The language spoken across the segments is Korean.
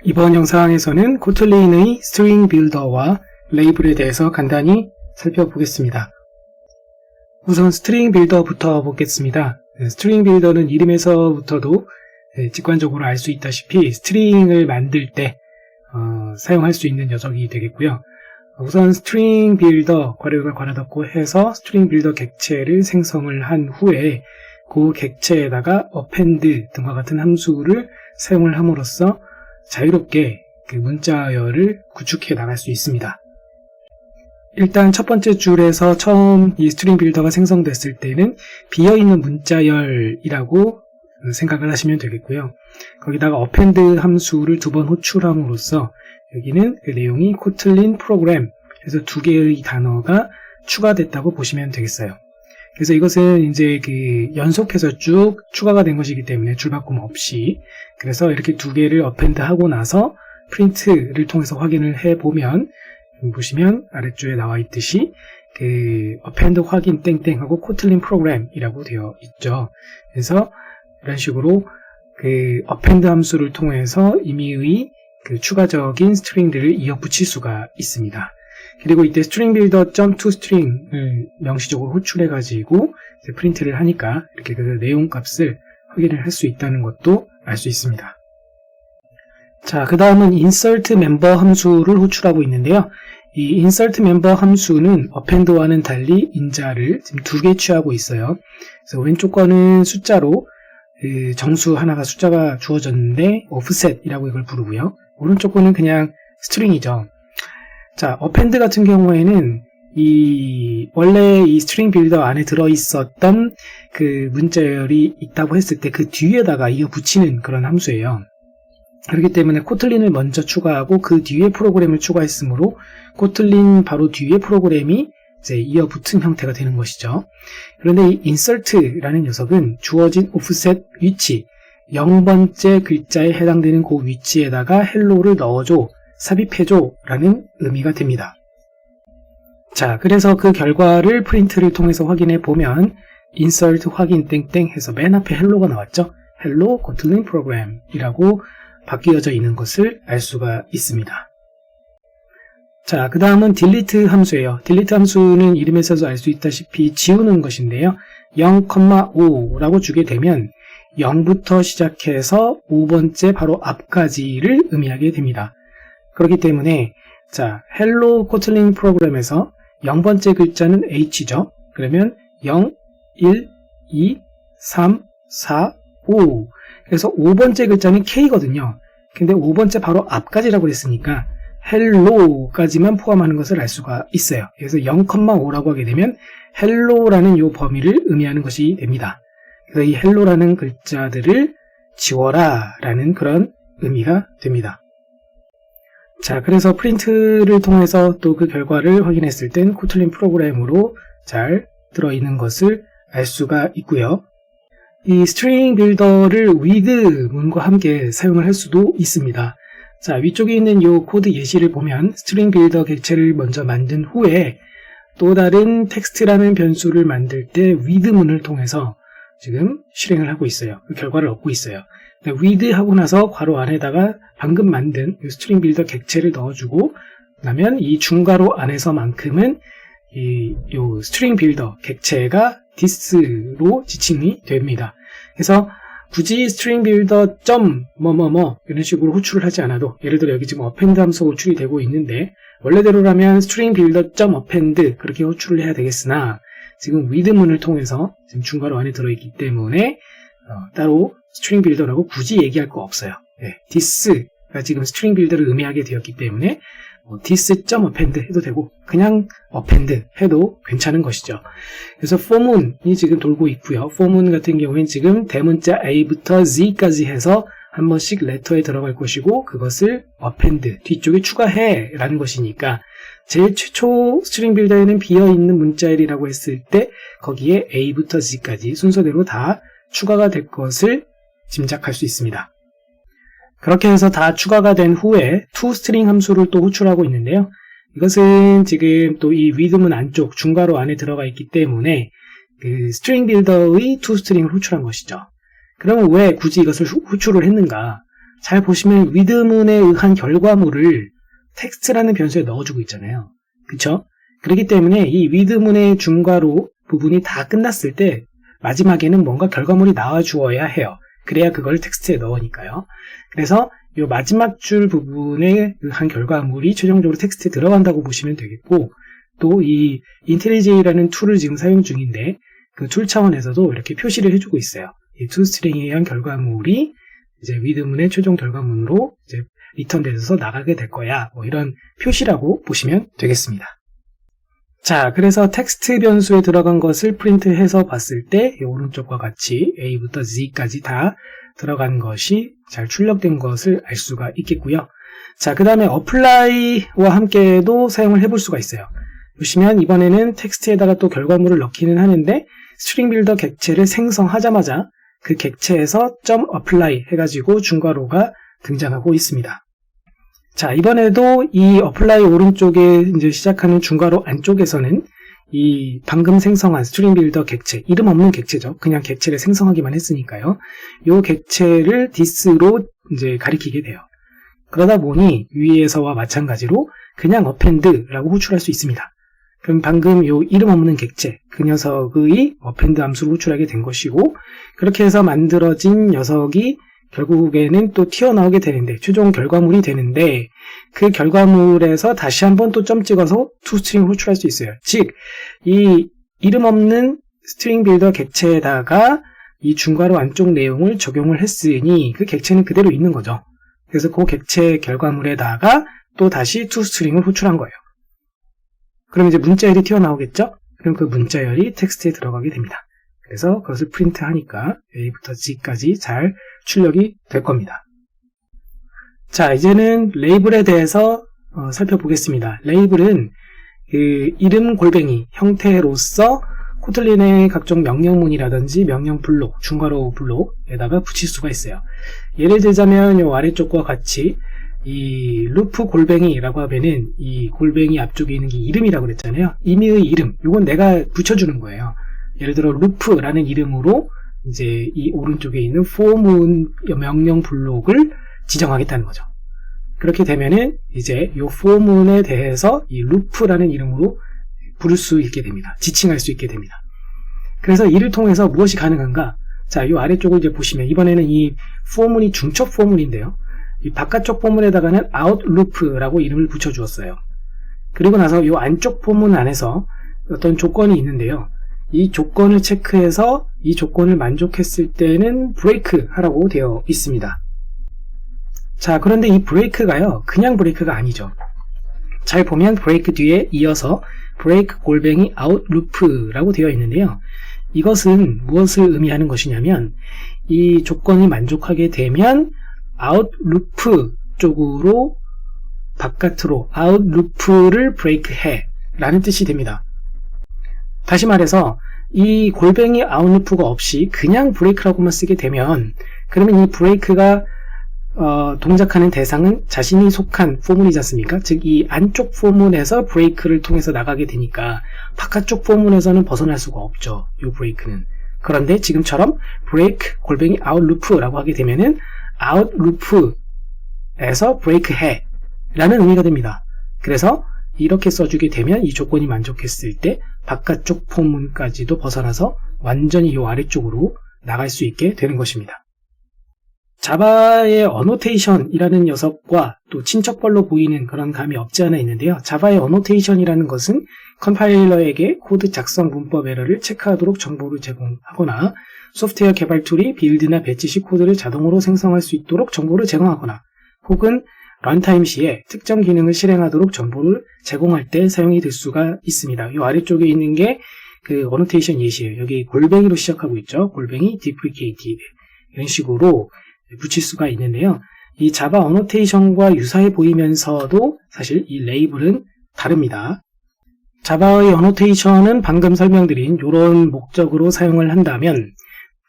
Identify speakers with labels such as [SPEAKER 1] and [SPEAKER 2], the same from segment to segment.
[SPEAKER 1] 이번 영상에서는 코틀린의 스트링 빌더와 레이블에 대해서 간단히 살펴보겠습니다. 우선 스트링 빌더부터 보겠습니다. 스트링 빌더는 이름에서부터도 직관적으로 알 수 있다시피 스트링을 만들 때 사용할 수 있는 녀석이 되겠고요. 우선 스트링 빌더 괄호를 괄호 닫고 해서 스트링 빌더 객체를 생성을 한 후에 그 객체에다가 append 등과 같은 함수를 사용을 함으로써 자유롭게 그 문자열을 구축해 나갈 수 있습니다. 일단 첫 번째 줄에서 처음 이 스트링 빌더가 생성됐을 때는 비어있는 문자열이라고 생각을 하시면 되겠고요. 거기다가 append 함수를 두 번 호출함으로써 여기는 그 내용이 코틀린 프로그램 그래서 두 개의 단어가 추가됐다고 보시면 되겠어요. 그래서 이것은 이제 그 연속해서 쭉 추가가 된 것이기 때문에 줄바꿈 없이 그래서 이렇게 두 개를 append 하고 나서 프린트를 통해서 확인을 해보면 보시면 아래쪽에 나와 있듯이 그 append 확인 땡땡 하고 코틀린 프로그램이라고 되어 있죠. 그래서 이런 식으로 그 append 함수를 통해서 임의의 그 추가적인 스트링들을 이어 붙일 수가 있습니다. 그리고 이때 string builder .toString을 명시적으로 호출해 가지고 프린트를 하니까 이렇게 그 내용 값을 확인을 할 수 있다는 것도 알 수 있습니다. 자, 그 다음은 insert member 함수를 호출하고 있는데요. 이 insert member 함수는 append와는 달리 인자를 지금 두 개 취하고 있어요. 그래서 왼쪽 거는 숫자로 그 정수 하나가 숫자가 주어졌는데 offset이라고 이걸 부르고요. 오른쪽 거는 그냥 스트링이죠. 자, append 같은 경우에는 원래 이 스트링 빌더 안에 들어있었던 그 문자열이 있다고 했을 때 그 뒤에다가 이어 붙이는 그런 함수예요. 그렇기 때문에 코틀린을 먼저 추가하고 그 뒤에 프로그램을 추가했으므로 코틀린 바로 뒤에 프로그램이 이제 이어 붙은 형태가 되는 것이죠. 그런데 이 insert라는 녀석은 주어진 offset 위치 0번째 글자에 해당되는 그 위치에다가 hello를 넣어줘 삽입해줘 라는 의미가 됩니다. 자, 그래서 그 결과를 프린트를 통해서 확인해 보면 insert 확인 땡땡 해서 맨 앞에 hello가 나왔죠. hello kotlin program 이라고 바뀌어져 있는 것을 알 수가 있습니다. 자, 그 다음은 delete 함수예요. delete 함수는 이름에서도 알 수 있다시피 지우는 것인데요. 0,5라고 주게 되면 0부터 시작해서 5번째 바로 앞까지를 의미하게 됩니다. 그렇기 때문에 자, hello kotlin 프로그램에서 0번째 글자는 h죠. 그러면 0, 1, 2, 3, 4, 5 그래서 5번째 글자는 k거든요. 근데 5번째 바로 앞까지라고 했으니까 hello까지만 포함하는 것을 알 수가 있어요. 그래서 0,5라고 하게 되면 hello라는 이 범위를 의미하는 것이 됩니다. 그래서 이 hello라는 글자들을 지워라 라는 그런 의미가 됩니다. 자, 그래서 프린트를 통해서 또 그 결과를 확인했을 땐 코틀린 프로그램으로 잘 들어있는 것을 알 수가 있고요. 이 스트링 빌더를 with 문과 함께 사용을 할 수도 있습니다. 자, 위쪽에 있는 이 코드 예시를 보면 스트링 빌더 객체를 먼저 만든 후에 또 다른 텍스트라는 변수를 만들 때 with 문을 통해서 지금 실행을 하고 있어요. 그 결과를 얻고 있어요. with 하고 나서 괄호 안에다가 방금 만든 스트링 빌더 객체를 넣어주고 그러면 이 중괄호 안에서만큼은 이 스트링 빌더 객체가 this로 지칭이 됩니다. 그래서 굳이 스트링 빌더 점 뭐뭐뭐 이런 식으로 호출을 하지 않아도 예를 들어 여기 지금 append 함수 호출이 되고 있는데 원래대로라면 스트링 빌더 점 append 그렇게 호출을 해야 되겠으나 지금 with 문을 통해서 지금 중괄호 안에 들어있기 때문에 따로 스트링 빌더라고 굳이 얘기할 거 없어요. 네, this가 지금 스트링 빌더를 의미하게 되었기 때문에 this.append 해도 되고 그냥 append 해도 괜찮은 것이죠. 그래서 for문이 지금 돌고 있고요. for문 같은 경우에는 지금 대문자 A부터 Z까지 해서 한 번씩 letter에 들어갈 것이고 그것을 append 뒤쪽에 추가해 라는 것이니까 제일 최초 스트링 빌더에는 비어있는 문자열이라고 했을 때 거기에 A부터 Z까지 순서대로 다 추가가 될 것을 짐작할 수 있습니다. 그렇게 해서 다 추가가 된 후에 toString 함수를 또 호출하고 있는데요. 이것은 지금 또 이 with 문 안쪽 중괄호 안에 들어가 있기 때문에 그 스트링 빌더의 toString을 호출한 것이죠. 그러면 왜 굳이 이것을 호출을 했는가? 잘 보시면 위드문에 의한 결과물을 텍스트라는 변수에 넣어주고 있잖아요. 그쵸? 그렇기 때문에 이 위드문의 중괄호 부분이 다 끝났을 때 마지막에는 뭔가 결과물이 나와주어야 해요. 그래야 그걸 텍스트에 넣으니까요. 그래서 이 마지막 줄 부분에 의한 결과물이 최종적으로 텍스트에 들어간다고 보시면 되겠고, 또 이 IntelliJ라는 툴을 지금 사용 중인데 그 툴 차원에서도 이렇게 표시를 해주고 있어요. 이 toString에 의한 결과물이 이제 위드문의 최종 결과물로 이제 리턴돼서 나가게 될 거야. 뭐 이런 표시라고 보시면 되겠습니다. 자, 그래서 텍스트 변수에 들어간 것을 프린트해서 봤을 때 이 오른쪽과 같이 A부터 Z까지 다 들어간 것이 잘 출력된 것을 알 수가 있겠고요. 자, 그 다음에 apply와 함께도 사용을 해볼 수가 있어요. 보시면 이번에는 텍스트에다가 또 결과물을 넣기는 하는데 스트링 빌더 객체를 생성하자마자 그 객체에서 .apply 해가지고 중괄호가 등장하고 있습니다. 자, 이번에도 이 apply 오른쪽에 이제 시작하는 중괄호 안쪽에서는 이 방금 생성한 스트링 빌더 객체, 이름 없는 객체죠. 그냥 객체를 생성하기만 했으니까요. 이 객체를 this로 이제 가리키게 돼요. 그러다 보니 위에서와 마찬가지로 그냥 append라고 호출할 수 있습니다. 그럼 방금 요 이름 없는 객체, 그 녀석의 append 함수로 호출하게 된 것이고, 그렇게 해서 만들어진 녀석이 결국에는 또 튀어나오게 되는데, 최종 결과물이 되는데, 그 결과물에서 다시 한번 또 점 찍어서 toString을 호출할 수 있어요. 즉, 이 이름 없는 스트링 빌더 객체에다가 이 중괄호 안쪽 내용을 적용을 했으니 그 객체는 그대로 있는 거죠. 그래서 그 객체 결과물에다가 또 다시 toString을 호출한 거예요. 그럼 이제 문자열이 튀어나오겠죠? 그럼 그 문자열이 텍스트에 들어가게 됩니다. 그래서 그것을 프린트하니까 A부터 G까지 잘 출력이 될 겁니다. 자, 이제는 레이블에 대해서 살펴보겠습니다. 레이블은 그 이름 골뱅이 형태로서 코틀린의 각종 명령문이라든지 명령 블록, 중괄호 블록에다가 붙일 수가 있어요. 예를 들자면 이 아래쪽과 같이 이 루프 골뱅이라고 하면은 이 골뱅이 앞쪽에 있는 게 이름이라고 그랬잖아요. 임의의 이름, 이건 내가 붙여주는 거예요. 예를 들어 루프라는 이름으로 이제 이 오른쪽에 있는 for문 명령 블록을 지정하겠다는 거죠. 그렇게 되면은 이제 이 for문에 대해서 이 루프라는 이름으로 부를 수 있게 됩니다. 지칭할 수 있게 됩니다. 그래서 이를 통해서 무엇이 가능한가? 자, 이 아래쪽을 이제 보시면 이번에는 이 for문이 중첩 for문인데요. 이 바깥쪽 포문에다가는 outloop라고 이름을 붙여주었어요. 그리고 나서 이 안쪽 포문 안에서 어떤 조건이 있는데요. 이 조건을 체크해서 이 조건을 만족했을 때는 브레이크 하라고 되어 있습니다. 자, 그런데 이 브레이크가요, 그냥 브레이크가 아니죠. 잘 보면 브레이크 뒤에 이어서 브레이크 골뱅이 outloop라고 되어 있는데요. 이것은 무엇을 의미하는 것이냐면 이 조건이 만족하게 되면 outloop 쪽으로 바깥으로 outloop를 브레이크해 라는 뜻이 됩니다. 다시 말해서 이 골뱅이 outloop가 없이 그냥 브레이크라고만 쓰게 되면 그러면 이 브레이크가 동작하는 대상은 자신이 속한 포문이지 않습니까? 즉 이 안쪽 포문에서 브레이크를 통해서 나가게 되니까 바깥쪽 포문에서는 벗어날 수가 없죠. 이 브레이크는. 그런데 지금처럼 브레이크 골뱅이 outloop라고 하게 되면은 outloop에서 브레이크해 라는 의미가 됩니다. 그래서 이렇게 써주게 되면 이 조건이 만족했을 때 바깥쪽 포문까지도 벗어나서 완전히 이 아래쪽으로 나갈 수 있게 되는 것입니다. 자바의 어노테이션이라는 녀석과 또 친척벌로 보이는 그런 감이 없지 않아 있는데요. 자바의 어노테이션이라는 것은 컴파일러에게 코드 작성 문법 에러를 체크하도록 정보를 제공하거나 소프트웨어 개발 툴이 빌드나 배치 시 코드를 자동으로 생성할 수 있도록 정보를 제공하거나 혹은 런타임 시에 특정 기능을 실행하도록 정보를 제공할 때 사용이 될 수가 있습니다. 이 아래쪽에 있는 게 그 어노테이션 예시예요. 여기 골뱅이로 시작하고 있죠. 골뱅이 deprecated 이런 식으로 붙일 수가 있는데요. 이 자바 어노테이션과 유사해 보이면서도 사실 이 레이블은 다릅니다. 자바의 어노테이션은 방금 설명드린 이런 목적으로 사용을 한다면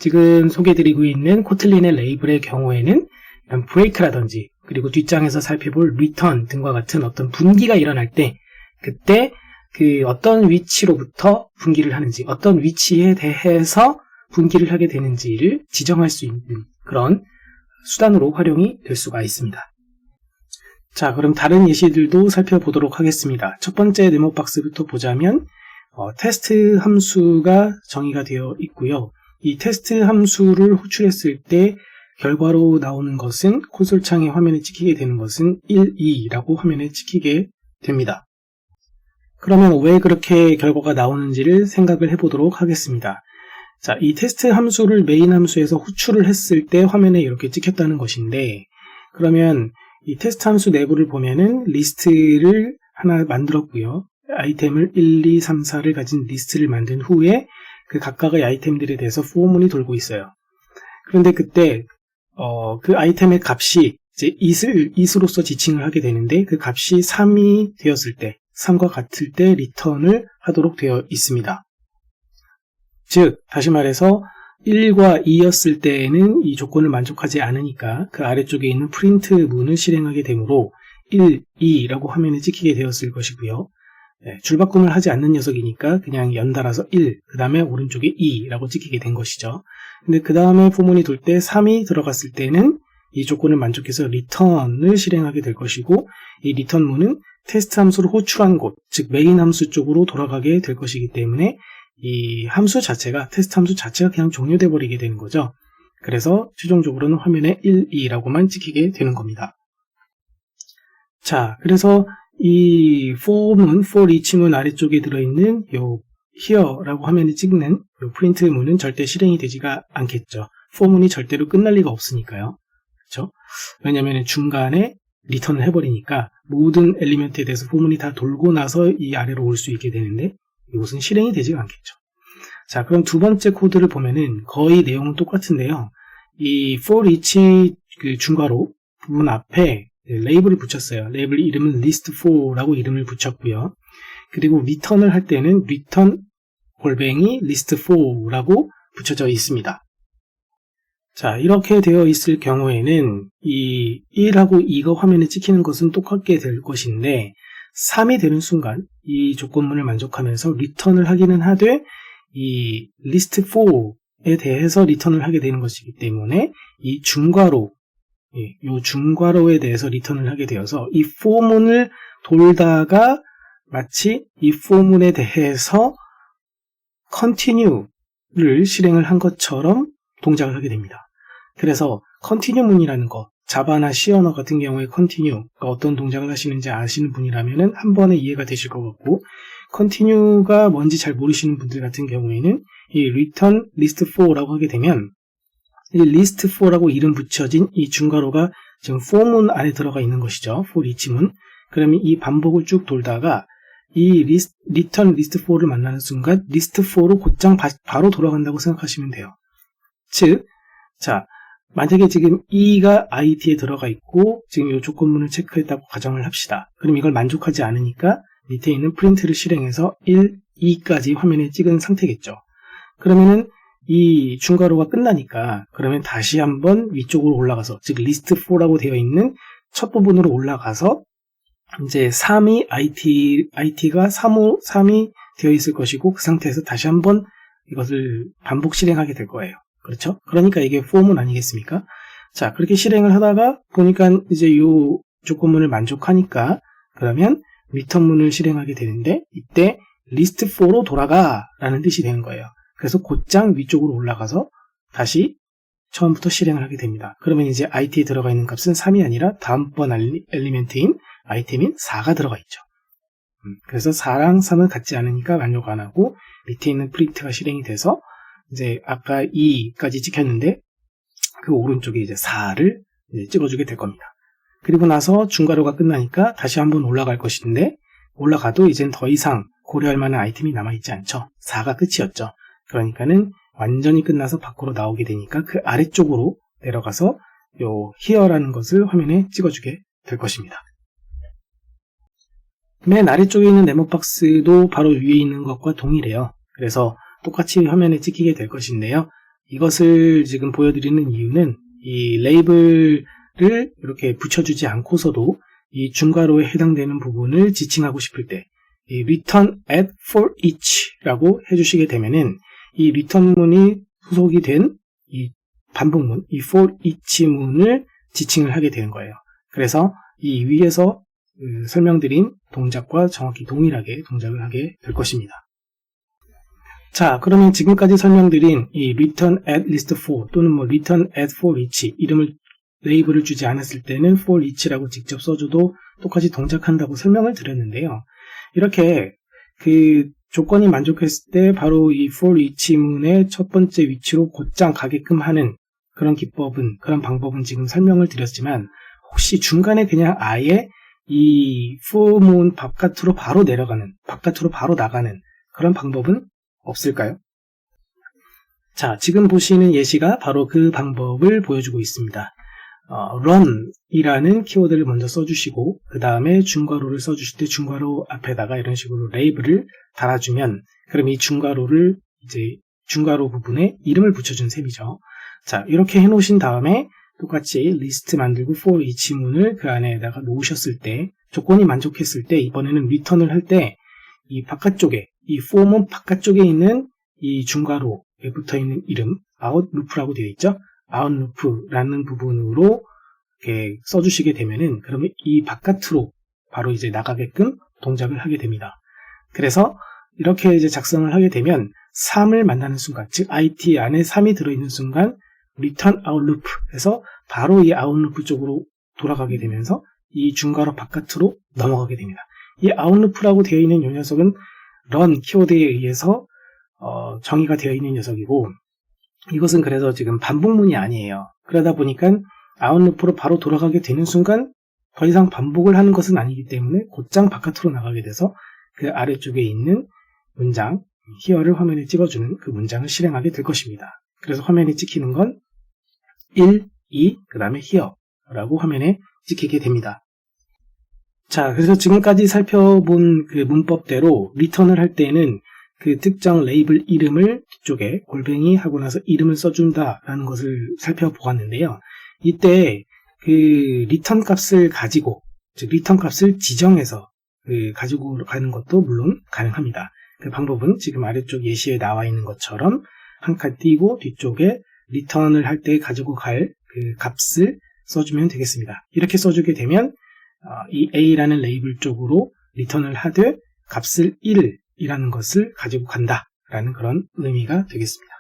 [SPEAKER 1] 지금 소개드리고 있는 코틀린의 레이블의 경우에는 이런 브레이크라든지 그리고 뒷장에서 살펴볼 리턴 등과 같은 어떤 분기가 일어날 때 그때 그 어떤 위치로부터 분기를 하는지 어떤 위치에 대해서 분기를 하게 되는지를 지정할 수 있는 그런 수단으로 활용이 될 수가 있습니다. 자, 그럼 다른 예시들도 살펴보도록 하겠습니다. 첫 번째 네모박스부터 보자면 테스트 함수가 정의가 되어 있고요. 이 테스트 함수를 호출했을 때 결과로 나오는 것은 콘솔창에 화면에 찍히게 되는 것은 1, 2라고 화면에 찍히게 됩니다. 그러면 왜 그렇게 결과가 나오는지를 생각을 해보도록 하겠습니다. 자, 이 테스트 함수를 메인 함수에서 호출을 했을 때 화면에 이렇게 찍혔다는 것인데, 그러면 이 테스트 함수 내부를 보면은 리스트를 하나 만들었고요. 아이템을 1, 2, 3, 4를 가진 리스트를 만든 후에 그 각각의 아이템들에 대해서 포문이 돌고 있어요. 그런데 그때 그 아이템의 값이 이제 it으로서 지칭을 하게 되는데, 그 값이 3이 되었을 때, 3과 같을 때 리턴을 하도록 되어 있습니다. 즉, 다시 말해서 1과 2였을 때에는 이 조건을 만족하지 않으니까 그 아래쪽에 있는 프린트 문을 실행하게 되므로 1, 2라고 화면에 찍히게 되었을 것이고요. 줄바꿈을 하지 않는 녀석이니까 그냥 연달아서 1, 그 다음에 오른쪽에 2라고 찍히게 된 것이죠. 근데 그 다음에 포문이 돌 때 3이 들어갔을 때는 이 조건을 만족해서 리턴을 실행하게 될 것이고, 이 리턴 문은 테스트 함수를 호출한 곳, 즉 메인 함수 쪽으로 돌아가게 될 것이기 때문에 이 함수 자체가, 테스트 함수 자체가 그냥 종료돼 버리게 되는 거죠. 그래서 최종적으로는 화면에 1, 2라고만 찍히게 되는 겁니다. 자, 그래서 이 for each 문 아래쪽에 들어있는 요 here라고 화면에 찍는 요 프린트 문은 절대 실행이 되지가 않겠죠. for 문이 절대로 끝날 리가 없으니까요. 그렇죠? 왜냐하면 중간에 리턴을 해버리니까 모든 엘리멘트에 대해서 for 문이 다 돌고 나서 이 아래로 올 수 있게 되는데, 이것은 실행이 되지가 않겠죠. 자, 그럼 두 번째 코드를 보면은 거의 내용은 똑같은데요. 이 for each 그 중괄호 부분 앞에 레이블을 붙였어요. 레이블 이름은 list4라고 이름을 붙였고요. 그리고 리턴을 할 때는 return 골뱅이 list4라고 붙여져 있습니다. 자, 이렇게 되어 있을 경우에는 이 1하고 2가 화면에 찍히는 것은 똑같게 될 것인데, 3이 되는 순간 이 조건문을 만족하면서 리턴을 하기는 하되 이 list4에 대해서 리턴을 하게 되는 것이기 때문에 이 중괄호, 이 중괄호에 대해서 리턴을 하게 되어서 이 for문을 돌다가 마치 이 for문에 대해서 continue를 실행을 한 것처럼 동작을 하게 됩니다. 그래서 continue 문이라는 거, 자바나 C 언어 같은 경우에 continue가 어떤 동작을 하시는지 아시는 분이라면 한 번에 이해가 되실 것 같고, continue가 뭔지 잘 모르시는 분들 같은 경우에는 이 return list4라고 하게 되면 이 list4라고 이름 붙여진 이 중괄호가 지금 for문 안에 들어가 있는 것이죠. for each 문. 그러면 이 반복을 쭉 돌다가 이 return list4를 만나는 순간 list4로 곧장 바로 돌아간다고 생각하시면 돼요. 즉, 자, 만약에 지금 2가 it에 들어가 있고 지금 이 조건문을 체크했다고 가정을 합시다. 그럼 이걸 만족하지 않으니까 밑에 있는 프린트를 실행해서 1, 2까지 화면에 찍은 상태겠죠. 그러면은 이 중괄호가 끝나니까 그러면 다시 한번 위쪽으로 올라가서, 즉 list4라고 되어 있는 첫 부분으로 올라가서 이제 3이 it가 3이 되어 있을 것이고, 그 상태에서 다시 한번 이것을 반복 실행하게 될 거예요. 그렇죠? 그러니까 이게 for문 아니겠습니까? 자, 그렇게 실행을 하다가 보니까 이제 이 조건문을 만족하니까 그러면 return문을 실행하게 되는데, 이때 list4로 돌아가 라는 뜻이 되는 거예요. 그래서 곧장 위쪽으로 올라가서 다시 처음부터 실행을 하게 됩니다. 그러면 이제 it에 들어가 있는 값은 3이 아니라 다음번 엘리멘트인 아이템인 4가 들어가 있죠. 그래서 4랑 3은 같지 않으니까 만족 안 하고 밑에 있는 프린트가 실행이 돼서 이제 아까 2까지 찍혔는데 그 오른쪽에 이제 4를 이제 찍어주게 될 겁니다. 그리고 나서 중괄호가 끝나니까 다시 한번 올라갈 것인데, 올라가도 이젠 더 이상 고려할 만한 아이템이 남아있지 않죠. 4가 끝이었죠. 그러니까는 완전히 끝나서 밖으로 나오게 되니까 그 아래쪽으로 내려가서 요 here라는 것을 화면에 찍어주게 될 것입니다. 맨 아래쪽에 있는 네모박스도 바로 위에 있는 것과 동일해요. 그래서 똑같이 화면에 찍히게 될 것인데요. 이것을 지금 보여드리는 이유는 이 레이블을 이렇게 붙여주지 않고서도 이 중괄호에 해당되는 부분을 지칭하고 싶을 때 이 return at for each 라고 해주시게 되면은 이 리턴문이 후속이 된 이 반복문, 이 for each 문을 지칭을 하게 되는 거예요. 그래서 이 위에서 설명드린 동작과 정확히 동일하게 동작을 하게 될 것입니다. 자, 그러면 지금까지 설명드린 이 return at list 4 또는 뭐 return at for each 레이블을 주지 않았을 때는 for each라고 직접 써줘도 똑같이 동작한다고 설명을 드렸는데요. 이렇게 그 조건이 만족했을 때 바로 이 for each 문의 첫 번째 위치로 곧장 가게끔 하는 그런 그런 방법은 지금 설명을 드렸지만, 혹시 중간에 그냥 아예 이 for 문 바깥으로 바로 나가는 그런 방법은 없을까요? 자, 지금 보시는 예시가 바로 그 방법을 보여주고 있습니다. run이라는 키워드를 먼저 써주시고 그 다음에 중괄호를 써주실 때 중괄호 앞에다가 이런 식으로 레이블을 달아주면, 그럼 이 중괄호를 이제 중괄호 부분에 이름을 붙여준 셈이죠. 자, 이렇게 해놓으신 다음에 똑같이 리스트 만들고 for each 문을 그 안에다가 놓으셨을 때, 조건이 만족했을 때 이번에는 리턴을 할 때 이 바깥쪽에, 이 for 문 바깥쪽에 있는 이 중괄호에 붙어있는 이름 out loop라고 되어 있죠. out loop라는 부분으로 이렇게 써주시게 되면은, 그러면 이 바깥으로 바로 이제 나가게끔 동작을 하게 됩니다. 그래서 이렇게 이제 작성을 하게 되면 3을 만나는 순간, 즉 IT 안에 3이 들어있는 순간 return out loop 해서 바로 이 out loop 쪽으로 돌아가게 되면서 이 중괄호 바깥으로 넘어가게 됩니다. 이 out loop라고 되어 있는 이 녀석은 run 키워드에 의해서 정의가 되어 있는 녀석이고, 이것은 그래서 지금 반복문이 아니에요. 그러다 보니까 out loop로 바로 돌아가게 되는 순간 더 이상 반복을 하는 것은 아니기 때문에 곧장 바깥으로 나가게 돼서 그 아래쪽에 있는 문장 here를 화면에 찍어주는 그 문장을 실행하게 될 것입니다. 그래서 화면에 찍히는 건 1, 2, 그 다음에 here라고 화면에 찍히게 됩니다. 자, 그래서 지금까지 살펴본 그 문법대로 리턴을 할 때는 그 특정 레이블 이름을 뒤쪽에 골뱅이 하고 나서 이름을 써준다라는 것을 살펴보았는데요. 이때 그 리턴 값을 가지고, 즉 리턴 값을 지정해서 가지고 가는 것도 물론 가능합니다. 그 방법은 지금 아래쪽 예시에 나와 있는 것처럼 한 칸 띄고 뒤쪽에 리턴을 할 때 가지고 갈 그 값을 써주면 되겠습니다. 이렇게 써주게 되면 이 A라는 레이블 쪽으로 리턴을 하되 값을 1이라는 것을 가지고 간다라는 그런 의미가 되겠습니다.